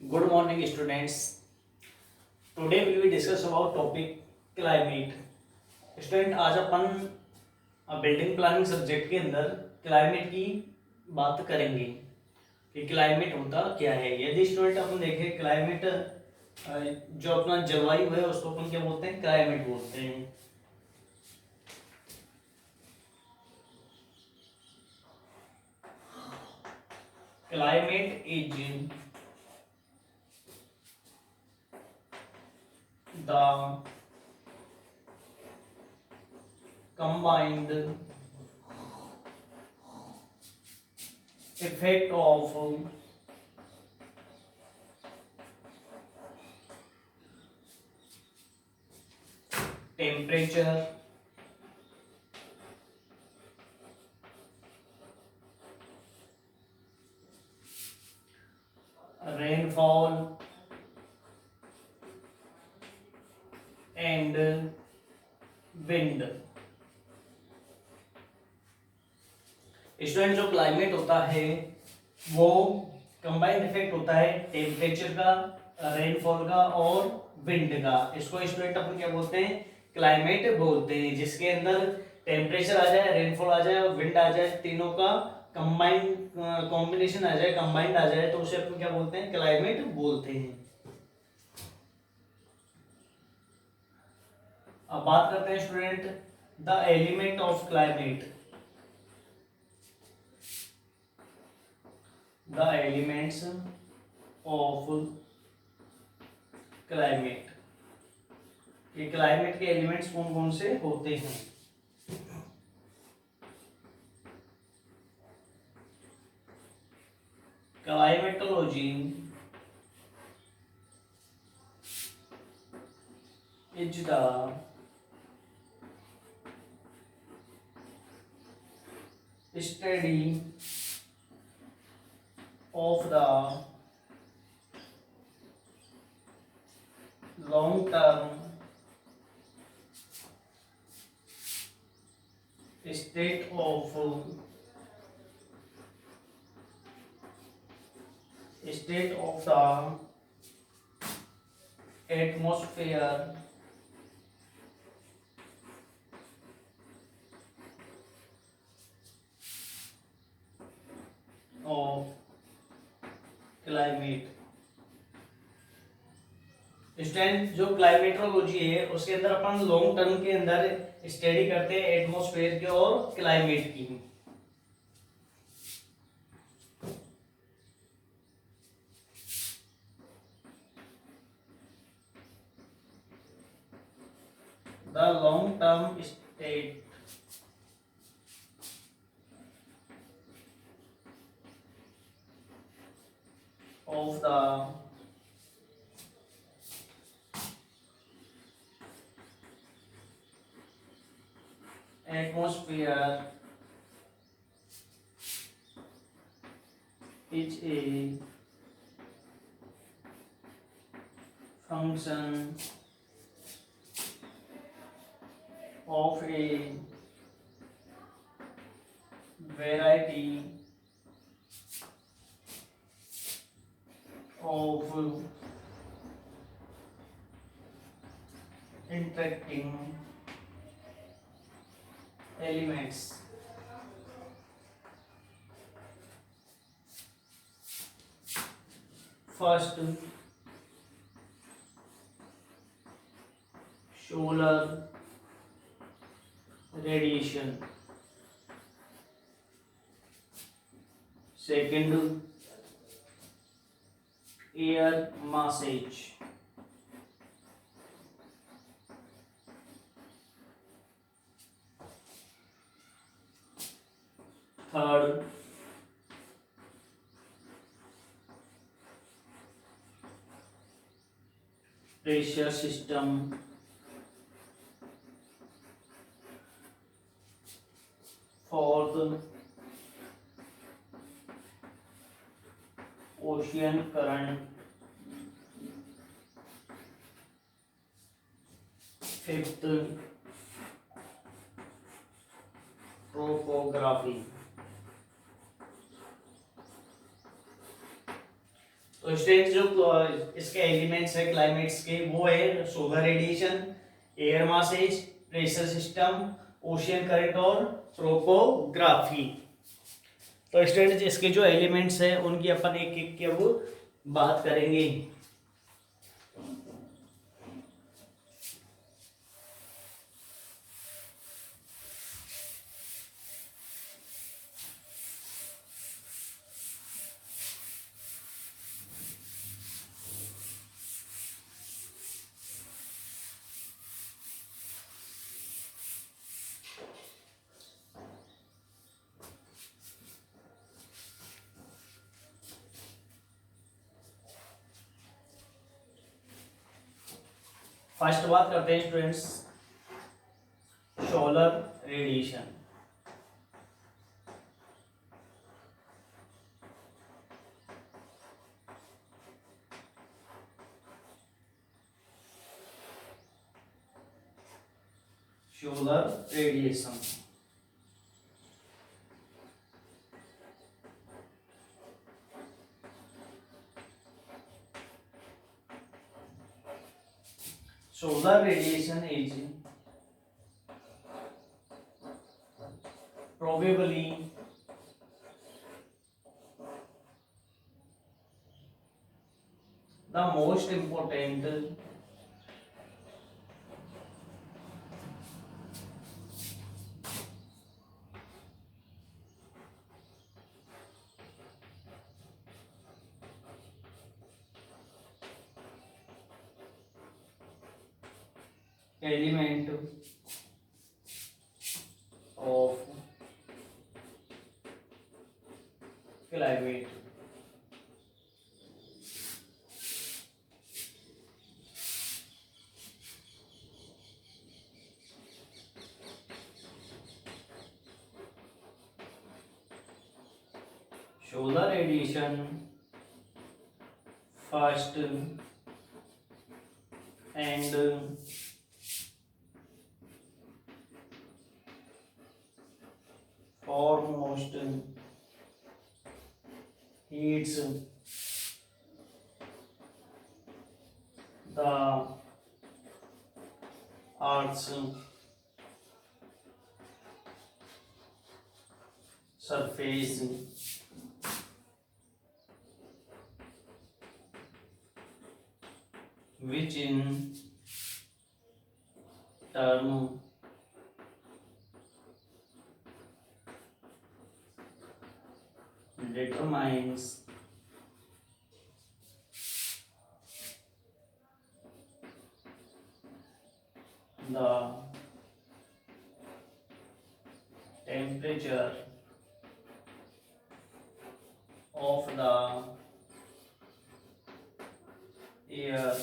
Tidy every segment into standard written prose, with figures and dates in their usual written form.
Good morning, students. Today we will discuss about topic climate. Student आज अपन building planning subject के अंदर climate की बात करेंगे कि क्लाइमेट होता क्या है। यदि स्टूडेंट अपन देखें क्लाइमेट जो अपना जलवायु है उसको अपन क्या बोलते हैं, क्लाइमेट बोलते हैं। Climate is the combined effect of temperature, rainfall and wind। Student जो क्लाइमेट होता है वो कंबाइंड इफेक्ट होता है टेम्परेचर का, रेनफॉल का और विंड का। इसको स्टूडेंट अपन क्या बोलते हैं, क्लाइमेट बोलते हैं। जिसके अंदर टेम्परेचर आ जाए, रेनफॉल आ जाए और विंड आ जाए, तीनों का कंबाइंड कॉम्बिनेशन आ जाए, कंबाइंड आ जाए, तो उसे अपन क्या बोलते हैं, क्लाइमेट बोलते हैं। अब बात करते हैं student the element of climate. The elements of climate, ये क्लाइमेट के एलिमेंट्स कौन कौन से होते हैं। Climatology is the study of the long term state of the atmosphere of climate. Student जो क्लाइमेटोलॉजी है उसके अंदर अपन लॉन्ग टर्म के अंदर स्टडी करते हैं एटमॉस्फेयर के और क्लाइमेट की। The long term state of the atmosphere is a function of a variety of interacting elements। First, solar radiation. Second, air massage. Third, pressure system। Fourth, ocean current। Fifth, topography। तो तो student जो इसके elements है climates के वो है solar radiation, air masses, pressure system, ocean current और ट्रोपोग्राफी। तो स्टूडेंट इसके जो एलिमेंट्स है उनकी अपन एक एक की अब बात करेंगे। फर्स्ट बात करते हैं students solar radiation. Solar radiation solar radiation is probably the most important element of climate. Solar radiation first and foremost heats the Earth's surface, which in turn determines the temperature of the air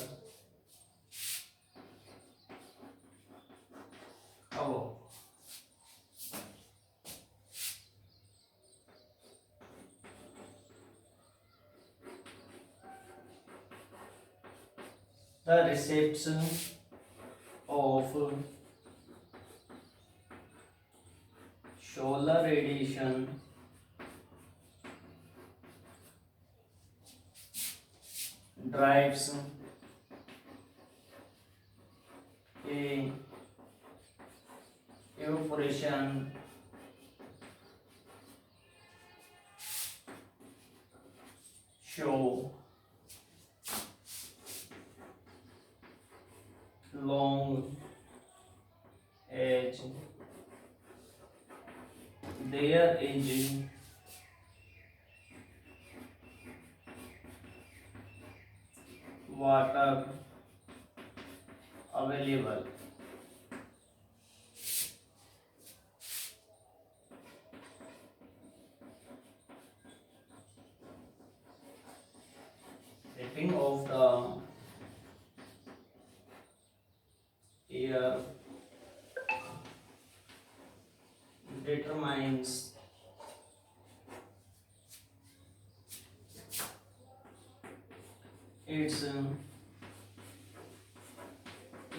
above. The reception of solar radiation drives a evaporation show long as there is water available. Heating of the air determines its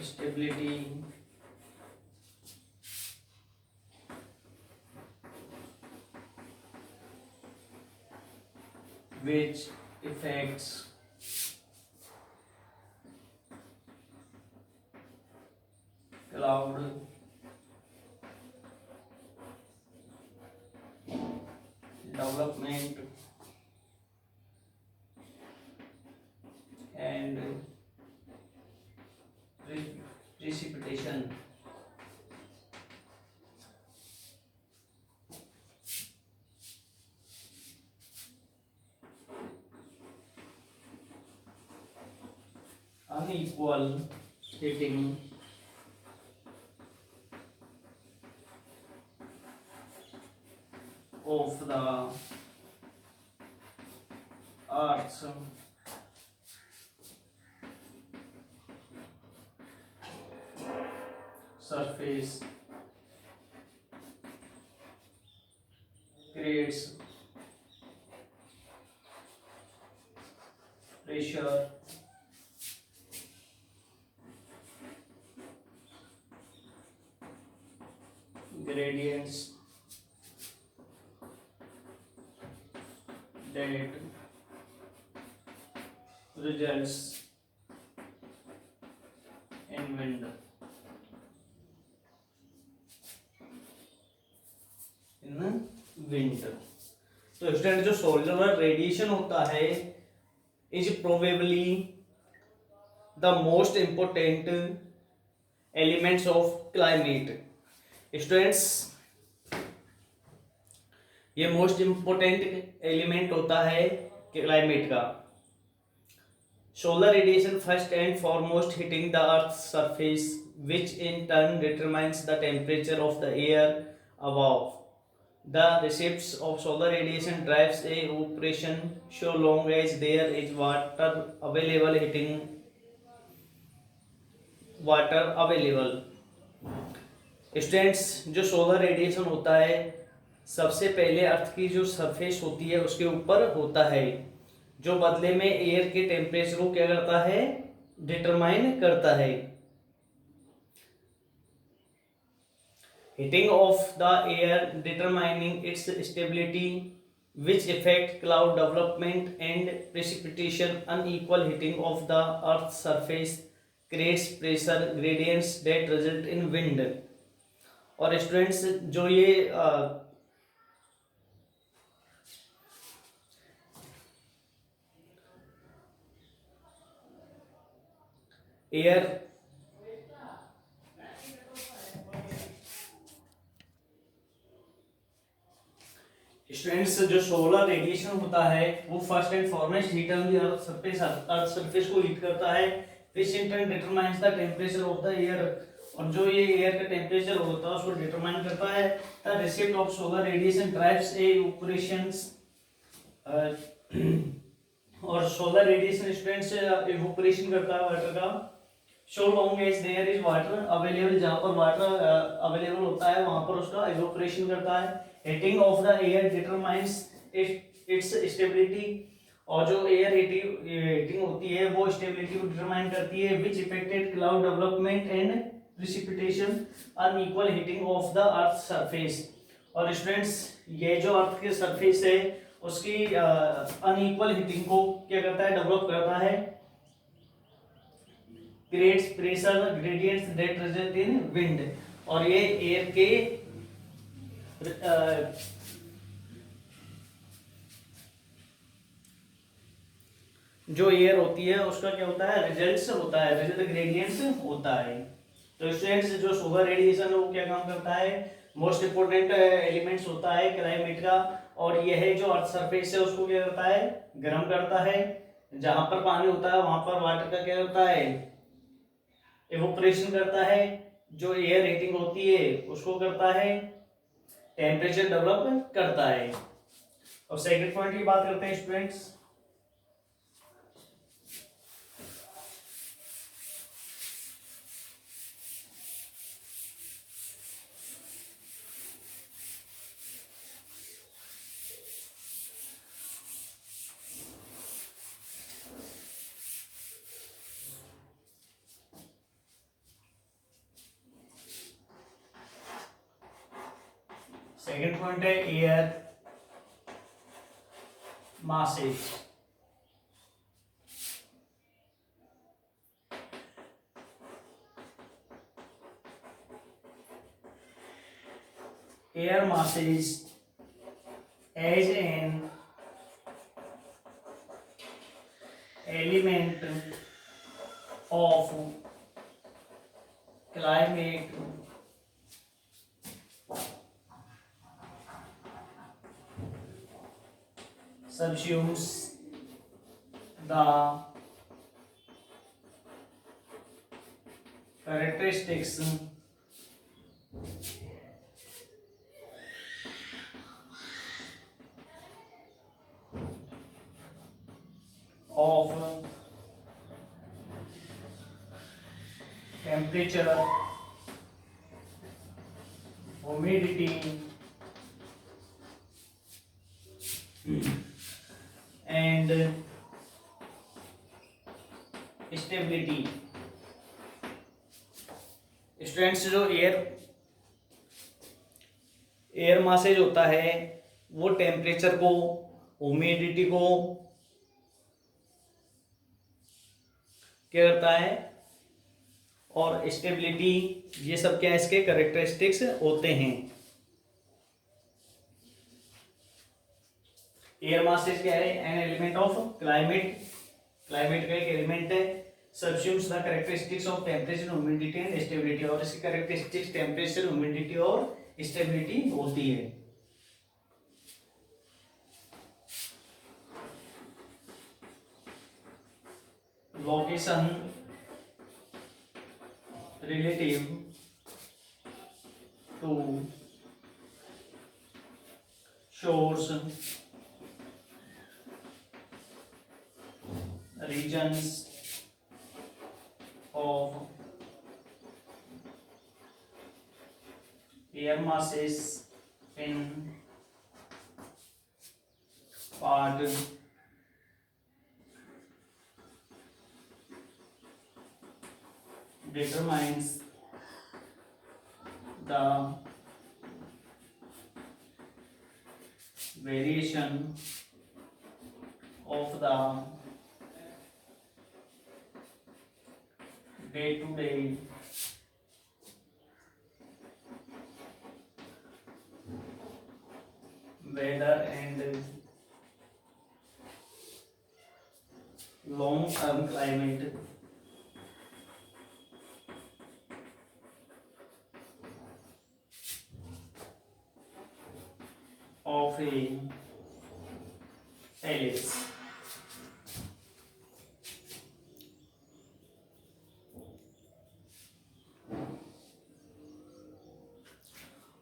stability, which affects cloud development and precipitation. Unequal heating of the Earth's surface creates pressure gradients that results in wind. तो student जो solar radiation होता है is probably the most important elements of climate. Students ये most important element होता है climate का। Solar radiation first and foremost hitting the earth surface which in turn determines the temperature of the air above. The receipts of solar radiation drives a operation so long as there is water available. Students जो solar radiation होता है सबसे पहले अर्थ की जो surface होती है उसके ऊपर होता है, जो बदले में एयर के टेम्परेचर को क्या करता है, डिटरमाइन करता है। Heating of the air determining its stability, which affect cloud development and precipitation. Unequal heating of the earth's surface creates pressure gradients that result in wind. और स्टूडेंट्स जो ये एयर स्टूडेंट्स जो सोलर रेडिएशन होता है वो first and foremost heat on the earth surface को heat करता है, which in turn determines the temperature of the air, और जो ये एयर का टेम्परेचर होता है उसको डिटरमाइन करता है। The receipt of solar radiation drives evaporations, और सोलर रेडिएशन स्टूडेंट्स इवेपोरेशन करता है वाटर का। So long as there is water available, जहाँ पर वाटर अवेलेबल होता है वहां पर उसका इवेपोरेशन करता है। Heating of the air determines it's stability, और जो एयर हीटिंग होती है वो स्टेबिलिटी को डिटरमाइन करती है। Which affected cloud development and precipitation. Unequal heating of the earth surface, और स्टूडेंट्स ये जो अर्थ के सरफेस है उसकी अनइक्वल हीटिंग को क्या करता है, डेवलप करता है। Creates pressure gradients that result in wind, और ये एयर के जो एयर होती है उसका क्या होता है, रिजल्ट्स होता है, रिजल्ट ग्रेडियंट्स होता है। तो स्टूडेंट्स जो सोलर रेडिएशन है वो क्या काम करता है, मोस्ट इंपोर्टेंट एलिमेंट्स होता है क्लाइमेट का, और यह है जो अर्थ सरफेस है उसको क्या करता है, गर्म करता है। जहां पर पानी होता है वहां पर वाटर का क्या होता है, इवेपोरेशन करता है। जो एयर हीटिंग होती है उसको करता है, टेम्परेचर डेवलप करता है। और सेकंड पॉइंट की बात करते हैं स्टूडेंट्स। सेकंड पॉइंट है air masses. air masses as an element of climate subsumes the characteristics of temperature, humidity, and stability. Students, जो एयर मासेज होता है वो टेम्परेचर को, ह्यूमिडिटी को क्या करता है, और स्टेबिलिटी, ये सब क्या इसके कैरेक्टरिस्टिक्स होते हैं। एयर मासेज क्या है, an element of climate, climate का एक एलिमेंट है। Subsumes the characteristics of temperature, humidity and stability, और इसकी कैरेक्टरिस्टिक्स टेम्परेचर, ह्यूमिडिटी और स्टेबिलिटी होती है। Location relative to shores, regions of air masses in part determines the variation of the day-to-day weather and long-term climate of a palace.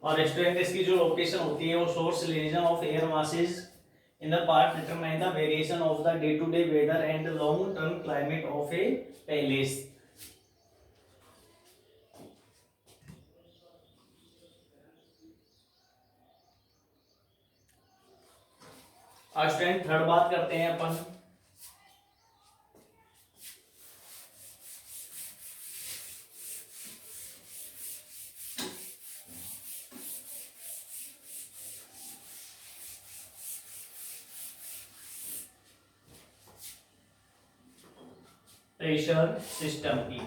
और student, इसकी जो location होती है वो source, region of air masses in the part determine the variation of the day to day weather and long term climate of a place. आज student third बात करते हैं अपन प्रेशर सिस्टम की।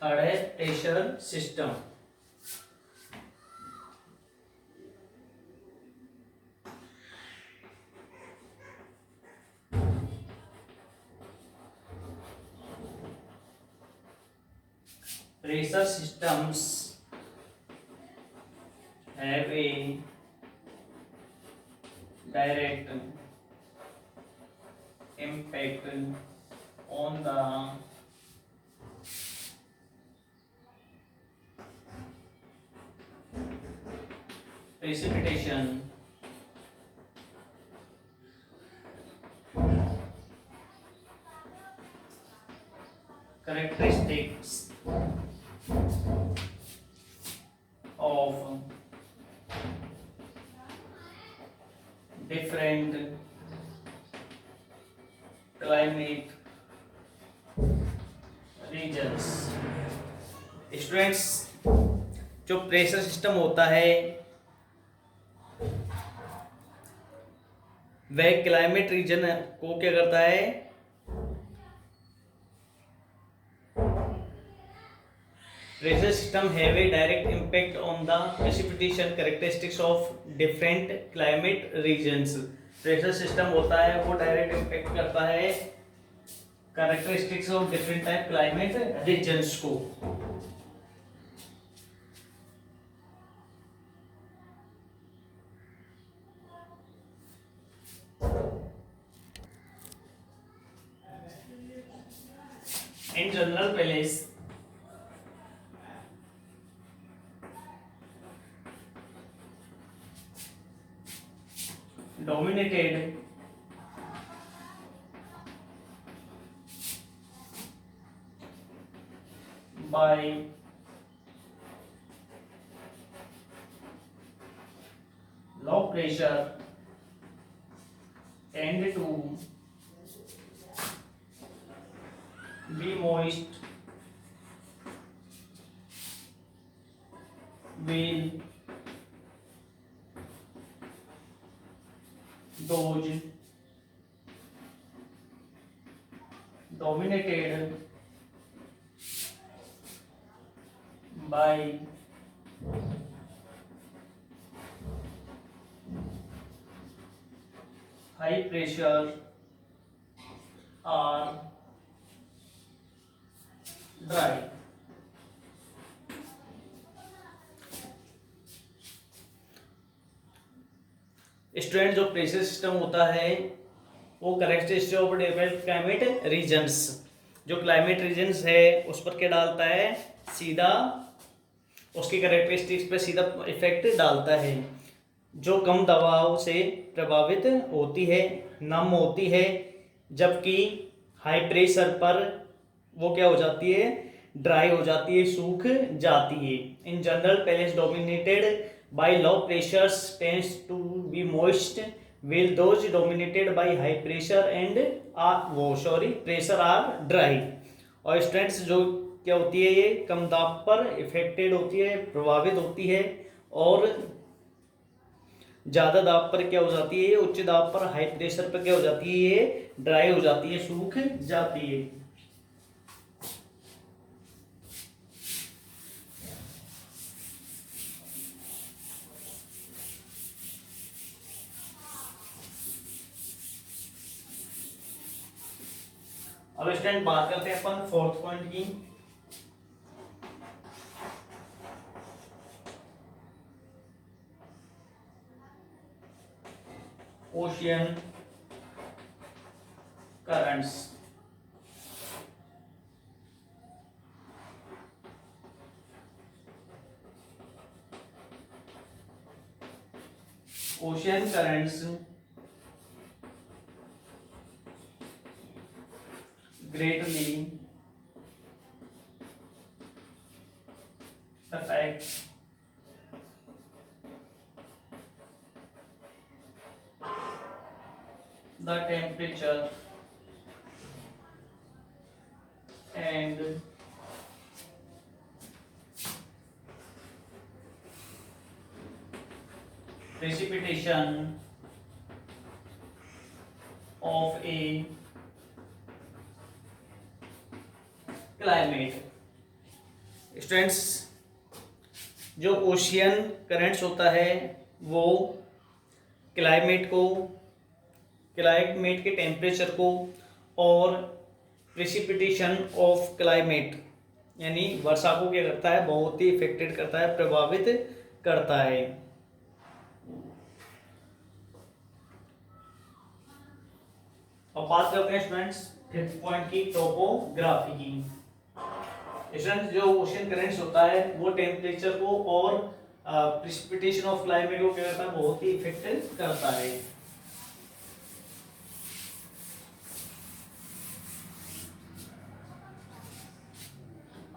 थर्ड है pressure system. Pressure systems have a direct impact on the precipitation, characteristics of different climate regions। Students, जो pressure system होता है वह क्लाइमेट रीजन को क्या करता है, pressure system have a direct impact on the precipitation characteristics of different climate regions. Pressure system होता है वो डायरेक्ट इम्पैक्ट करता है characteristics of different type climate regions को। In general places dominated by low pressure tend to be moist, will those dominated by high pressure are dry। Student जो pressure system होता है वो characteristic of developed climate regions, जो climate regions है उस पर क्या डालता है, सीधा उसकी कैरेक्टरिस्टिक्स पर सीधा इफेक्ट डालता है। जो कम दबाव से प्रभावित होती है, नम होती है, जबकि हाई प्रेशर पर वो क्या हो जाती है, ड्राई हो जाती है, सूख जाती है। इन general palace dominated by low pressures tends to be moist, while those dominated by high pressure and pressure are dry। और स्ट्रेंट्स जो क्या होती है, ये कम दाब पर इफेक्टेड होती है, प्रभावित होती है, और ज़्यादा दाब पर क्या हो जाती है, उच्च दाब पर हाई प्रेशर पर क्या हो जाती है, ये ड्राई हो जाती है, सूख जाती है। अब स्टूडेंट बात करते हैं अपन फोर्थ पॉइंट की। Ocean currents. Ocean currents greatly affect the temperature and precipitation of a climate. Students जो ओशियन करंट्स होता है वो क्लाइमेट के टेम्परेचर को और प्रेसिपिटेशन ऑफ क्लाइमेट यानी वर्षा को क्या करता है, बहुत ही इफेक्टेड करता है, प्रभावित करता है। अब बात करते हैं स्टूडेंट्स फिफ्थ पॉइंट की, टोपोग्राफी की। स्टूडेंट्स जो ओशियन करंट्स होता है वो टेम्परेचर को और प्रेसिपिटेशन ऑफ क्लाइमेट को क्या करता है, बहुत ही इफेक्ट करता है।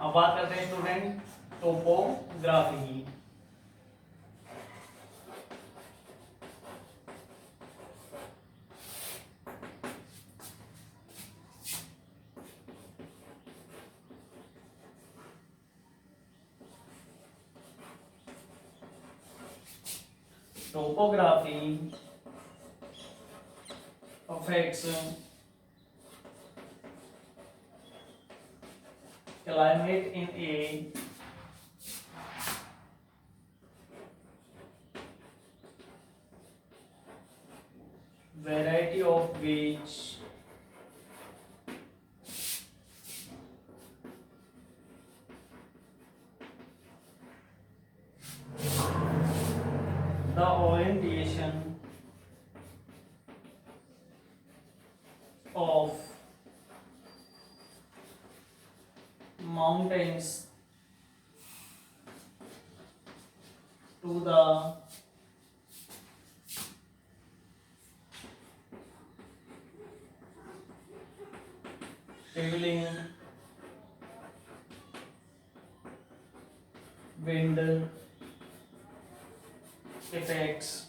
अब बात करते हैं स्टूडेंट टोपोग्राफी की। Topography affects climate in a variety of which the orientation of mountains to the prevailing wind effects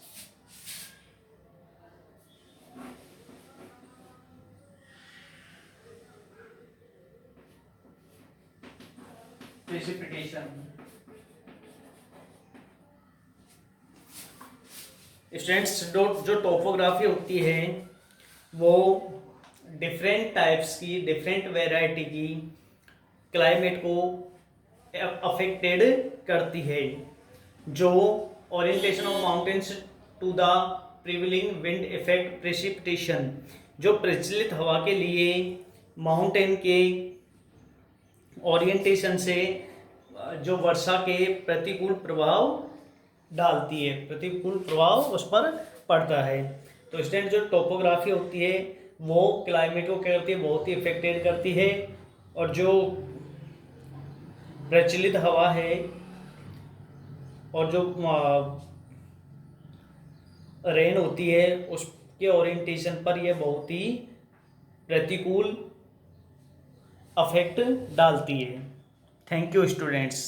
precipitation. Students जो टोपोग्राफी होती है वो डिफरेंट टाइप्स की, डिफरेंट वैरायटी की क्लाइमेट को अफेक्टेड करती है। जो orientation of mountains to the prevailing wind effect precipitation, जो प्रचलित हवा के लिए माउंटेन के ओरिएंटेशन से जो वर्षा के प्रतिकूल प्रभाव डालती है, प्रतिकूल प्रभाव उस पर पड़ता है। तो स्टूडेंट जो टोपोग्राफी होती है वो क्लाइमेट को क्या करती है, बहुत ही इफेक्टेड करती है। और जो प्रचलित हवा है और जो रेन होती है उसके ओरिएंटेशन पर यह बहुत ही प्रतिकूल अफेक्ट डालती है। Thank you students.